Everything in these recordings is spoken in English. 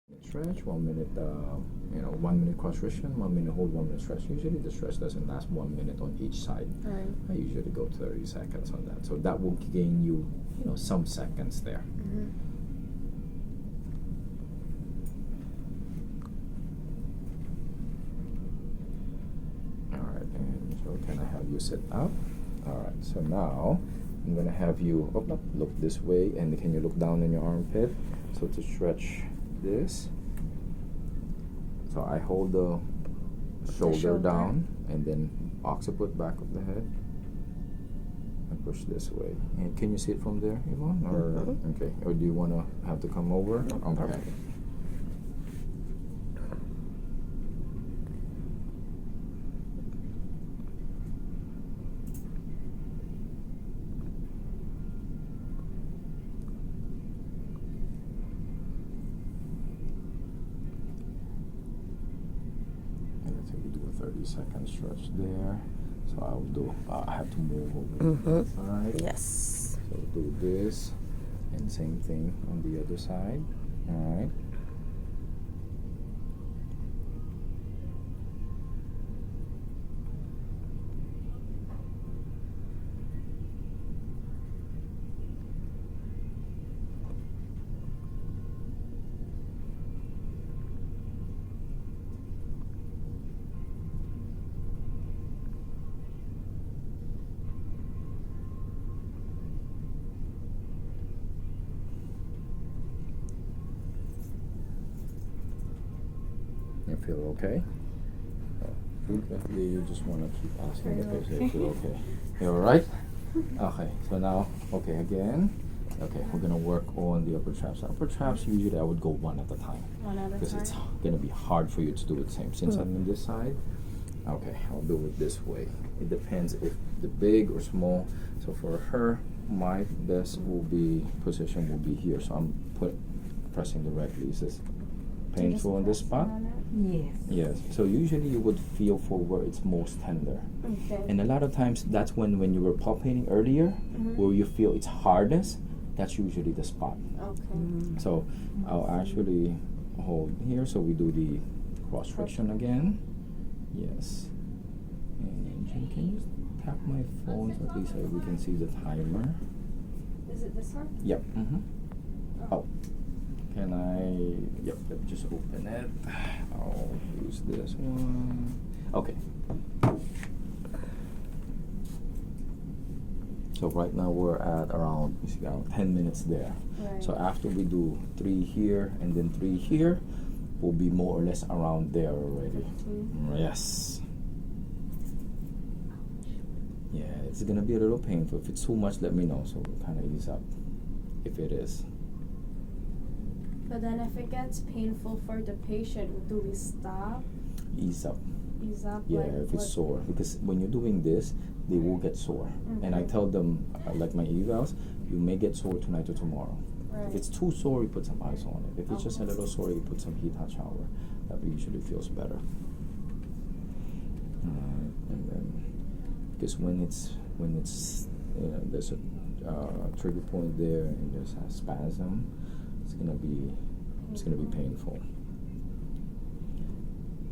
Stretch, 1 minute, 1 minute cross traction, 1 minute hold, 1 minute stretch. Usually the stretch doesn't last 1 minute on each side. Right. I usually go 30 seconds on that. So that will gain you, some seconds there. Mm-hmm. All right, and so can I have you sit up? All right, so now I'm gonna have you look this way, and can you look down in your armpit? So to stretch this, so I hold the shoulder down, and then occiput back of the head, and push this way. And can you see it from there, Yvonne? Or okay, or do you wanna have to come over? Okay. So we do a 30-second stretch there. So I'll do, I have to move over to the side. Yes. So do this, and same thing on the other side. All right. You feel okay? Frequently, you just want to keep asking the patient if you're okay. You all right? Okay, so now, okay, again. Okay, we're going to work on the upper traps. Upper traps, usually I would go one at a time. One at a Because time. it's going to be hard for you to do it same. Since I'm on this side, okay, I'll do it this way. It depends if the big or small. So for her, my best position will be here. So I'm pressing directly. Is this painful on this spot? Yes. Yes. So usually you would feel for where it's most tender. Okay. And a lot of times that's when you were palpating earlier, where you feel it's hardest, that's usually the spot. Okay. So I'll actually hold here. So we do the cross friction again. Yes. And can you tap my phone at least so we can see the timer? Is it this one? Yep. Oh. Can I? Yep. Just open it. I'll use this one. Okay. So right now we're at around 10 minutes there. Right. So after we do 3 here and then 3 here, we'll be more or less around there already. 15. Yes. Yeah, it's gonna be a little painful. If it's too much, let me know. So we'll kind of ease up. If it is. But then if it gets painful for the patient, do we stop? Ease up. Ease up? Yeah, like if it's what? sore. Because when you're doing this, they will get sore. And I tell them, like my evals, you may get sore tonight or tomorrow. Right. If it's too sore, you put some ice on it. If it's just a little sore, you put some heat hot shower. That usually feels better. And then, because when it's there's a trigger point there and there's a spasm, it's gonna be painful.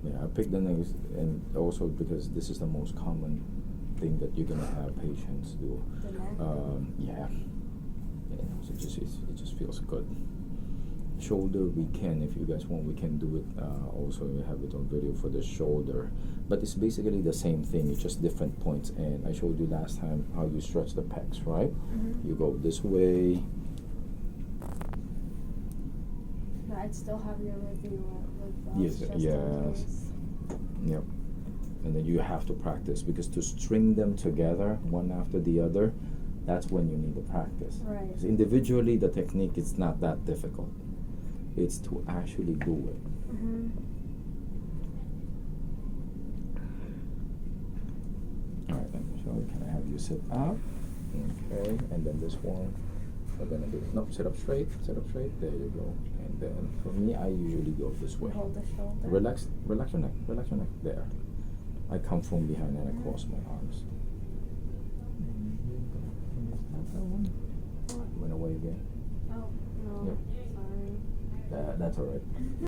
Yeah, I picked the nails, and also because this is the most common thing that you're gonna have patients do. The neck? Yeah. So it just feels good. Shoulder, we can, if you guys want, we can do it. Also, we have it on video for the shoulder, but it's basically the same thing. It's just different points. And I showed you last time how you stretch the pecs, right? You go this way. I'd still have your review with Yes. just in Yes. case. Yep. And then you have to practice, because to string them together one after the other, that's when you need to practice. Right. 'Cause individually, the technique is not that difficult. It's to actually do it. All right, then. So can I have you sit up? Okay. And then this one, we're gonna do. No, sit up straight. Sit up straight. There you go. And then for me, I usually go this way. Hold the shoulder. Relax your neck. Relax your neck. There. I come from behind and I cross my arms. Went away again. Oh, no. Yep. Sorry. That's all right.